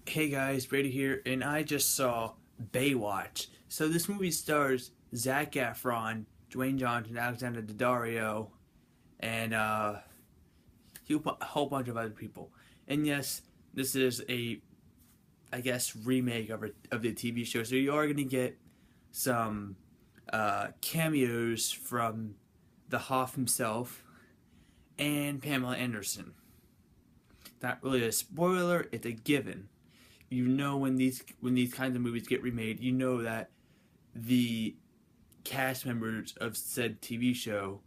Hey guys, Brady here, and I just saw Baywatch. So this movie stars Zac Efron, Dwayne Johnson, Alexander Daddario, and a whole bunch of other people. And yes, this is I guess, remake of the TV show. So you are going to get some cameos from the Hoff himself and Pamela Anderson. Not really a spoiler; it's a given. You know, when these kinds of movies get remade, you know that the cast members of said TV show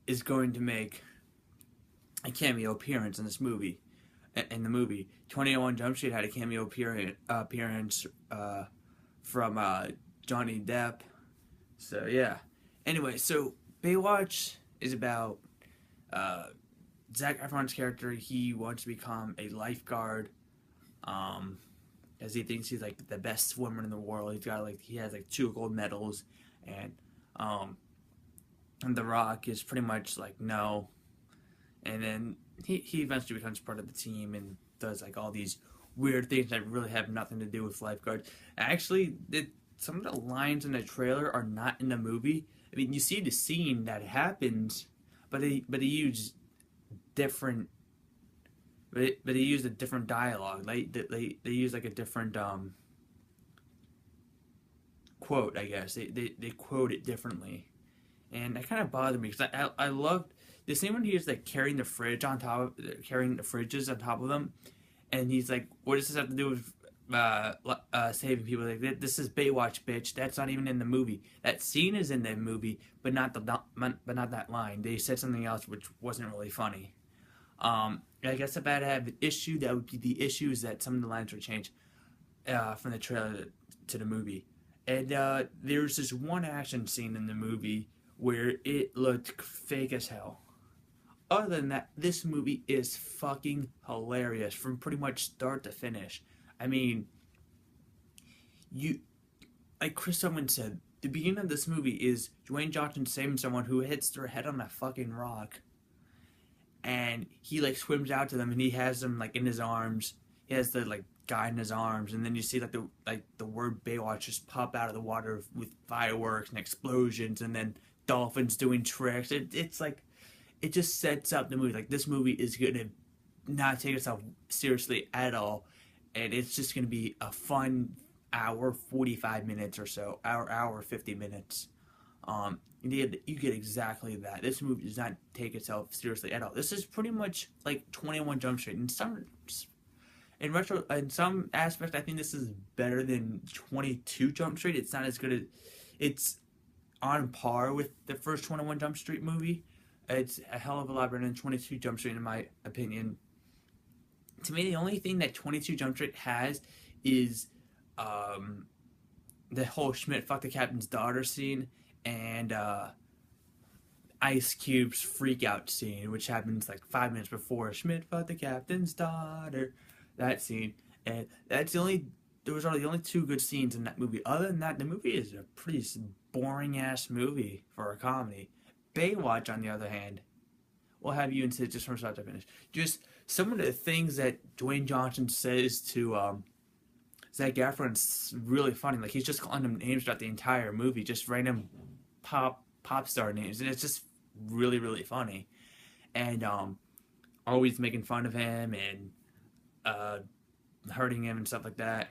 is going to make a cameo appearance in this movie. In the movie, 21 Jump Street had a cameo appearance from Johnny Depp. So yeah. Anyway, so Baywatch is about uh, Zac Efron's character. He wants to become a lifeguard. Um, as he thinks he's like the best swimmer in the world. He has like two gold medals, and um, and The Rock is pretty much like no, and then he eventually becomes part of the team and does like all these weird things that really have nothing to do with lifeguards. Actually, some of the lines in the trailer are not in the movie. I mean, you see the scene that happens, but they use different. But they used a different dialogue. They use like a different quote, I guess. They quote it differently, and that kind of bothered me because I loved the same when he was like carrying the fridges on top of them, and he's like, "What does this have to do with saving people?" Like, this is Baywatch, bitch. That's not even in the movie. That scene is in the movie, but not that line. They said something else which wasn't really funny. I guess if I had to have an issue, that would be the issues that some of the lines were changed from the trailer to the movie. And there's this one action scene in the movie where it looked fake as hell. Other than that, this movie is fucking hilarious from pretty much start to finish. I mean, you like Chris Owens said, the beginning of this movie is Dwayne Johnson saving someone who hits their head on a fucking rock, and he like swims out to them and he has them like in his arms. He has the like guy in his arms, and then you see like the word Baywatch just pop out of the water with fireworks and explosions, and then dolphins doing tricks. It's like it just sets up the movie. Like this movie is gonna not take itself seriously at all, and it's just gonna be a fun hour 45 minutes or so, hour 50 minutes. You get exactly that. This movie does not take itself seriously at all. This is pretty much like 21 Jump Street. In some aspects, I think this is better than 22 Jump Street. It's not as good as, it's on par with the first 21 Jump Street movie. It's a hell of a lot better than 22 Jump Street in my opinion. To me, the only thing that 22 Jump Street has is um, the whole Schmidt fuck the captain's daughter scene, and Ice Cube's freak out scene, which happens like 5 minutes before Schmidt fuck the captain's daughter. That scene, and those are the only two good scenes in that movie. Other than that, the movie is a pretty boring ass movie for a comedy. Baywatch, on the other hand, will have you into just from start to finish. Just some of the things that Dwayne Johnson says to Zac Efron's really funny. Like he's just calling him names throughout the entire movie, just random pop star names, and it's just really funny. And always making fun of him and uh, hurting him and stuff like that.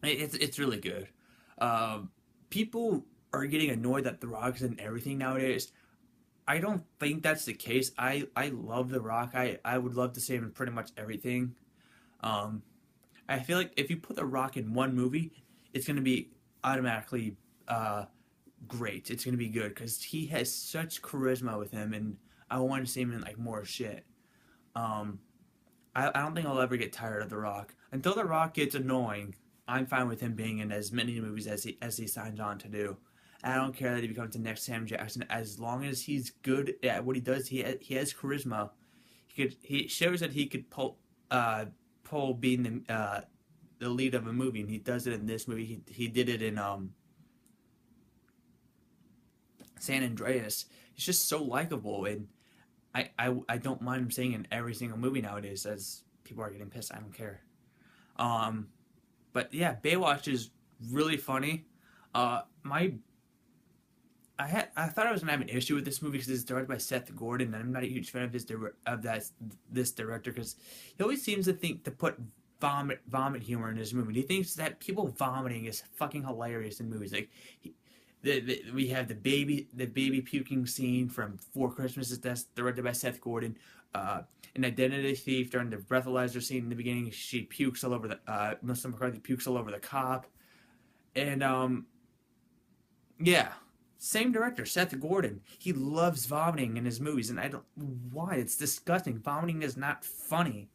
It's really good. People are getting annoyed that The Rock's in everything nowadays. I don't think that's the case. I love The Rock. I would love to see him in pretty much everything. Um, I feel like if you put The Rock in one movie, it's going to be automatically great. It's going to be good because he has such charisma with him, and I want to see him in like more shit. Um, I don't think I'll ever get tired of The Rock. Until The Rock gets annoying, I'm fine with him being in as many movies as he signs on to do. I don't care that he becomes the next Sam Jackson. As long as he's good at what he does, he has charisma. He shows that he could pull being the lead of a movie, and he does it in this movie. He did it in San Andreas. He's just so likable, and I don't mind him saying in every single movie nowadays. As people are getting pissed, I don't care. Um, but yeah, Baywatch is really funny. My I thought I was gonna have an issue with this movie because it's directed by Seth Gordon, and I'm not a huge fan of this director because he always seems to think to put vomit humor in his movie. He thinks that people vomiting is fucking hilarious in movies. Like we have the baby puking scene from Four Christmases that's directed by Seth Gordon. An Identity Thief during the breathalyzer scene in the beginning, she pukes all over the Melissa McCarthy pukes all over the cop, and yeah, same director, Seth Gordon. He loves vomiting in his movies, and I don't why. It's disgusting. Vomiting is not funny.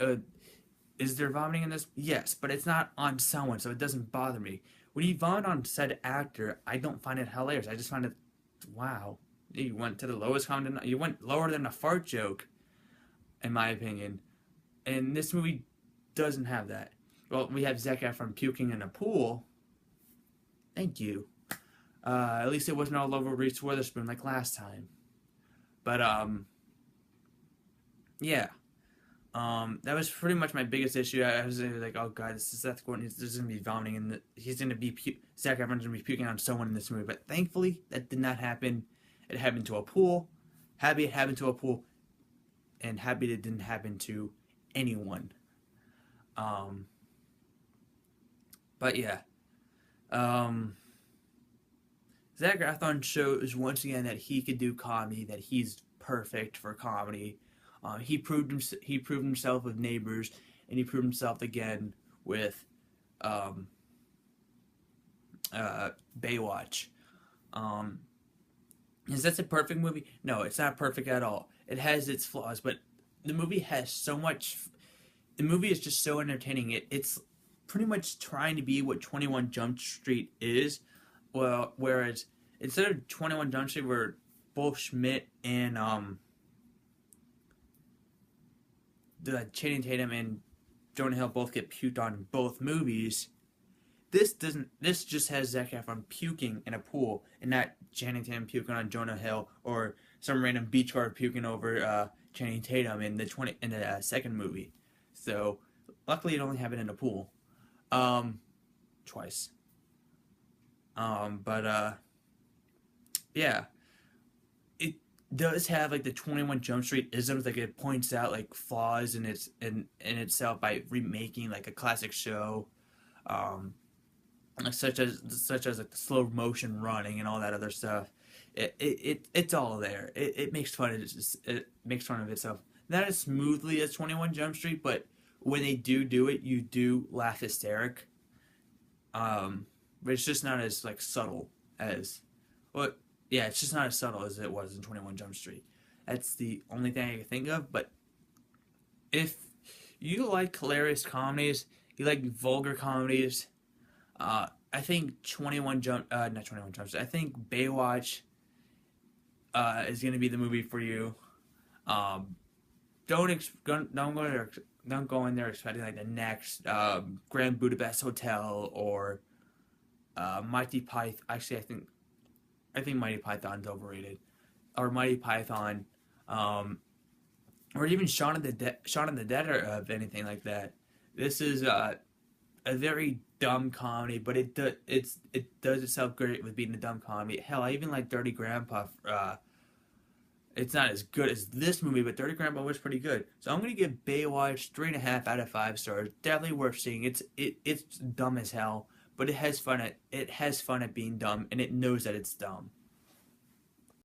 Uh, is there vomiting in this? Yes, but it's not on someone, so it doesn't bother me. When you vomit on said actor, I don't find it hilarious. I just find it, wow. You went to the lowest common. You went lower than a fart joke, in my opinion. And this movie doesn't have that. Well, we have Zac Efron puking in a pool. Thank you. At least it wasn't all over Reese Witherspoon like last time. But yeah. That was pretty much my biggest issue. I was like, oh god, this is Seth Gordon. He's gonna be vomiting, and he's gonna be Zac Efron's gonna be puking on someone in this movie. But thankfully, that did not happen. It happened to a pool. Happy it happened to a pool, and happy it didn't happen to anyone. Um, but yeah. Um, Zac Efron shows once again that he could do comedy, that he's perfect for comedy. He proved himself with Neighbors, and he proved himself again with um, Baywatch. Um, is this a perfect movie? No, it's not perfect at all. It has its flaws, but the movie has so much. The movie is just so entertaining. It's pretty much trying to be what 21 Jump Street is. Well, whereas instead of 21 Jump Street, where both Schmidt and the Channing Tatum and Jonah Hill both get puked on in both movies. This doesn't. This just has Zac Efron puking in a pool, and not Channing Tatum puking on Jonah Hill or some random beach guard puking over Channing Tatum in the second movie. So luckily, it only happened in a pool, twice. But yeah, it does have like the 21 Jump Street isms. Like it points out like flaws in itself by remaking like a classic show. Um, such as like the slow motion running and all that other stuff. It's all there. It makes fun of it makes fun of itself. Not as smoothly as 21 Jump Street, but when they do it, you do laugh hysteric. But it's just not as like subtle as well. Yeah, it's just not as subtle as it was in 21 Jump Street. That's the only thing I can think of. But if you like hilarious comedies, you like vulgar comedies, I think 21 Jump, not 21 Jump Street. I think Baywatch is going to be the movie for you. Um, don't go in there expecting like the next Grand Budapest Hotel or Mighty Python. Actually, I think Mighty Python's overrated, or Mighty Python, or even Shaun of the Dead, or anything like that. This is a very dumb comedy, but it does itself great with being a dumb comedy. Hell, I even like Dirty Grandpa. It's not as good as this movie, but Dirty Grandpa was pretty good. So I'm gonna give Baywatch 3.5 out of 5 stars. Definitely worth seeing. It's dumb as hell, but it has fun at being dumb, and it knows that it's dumb.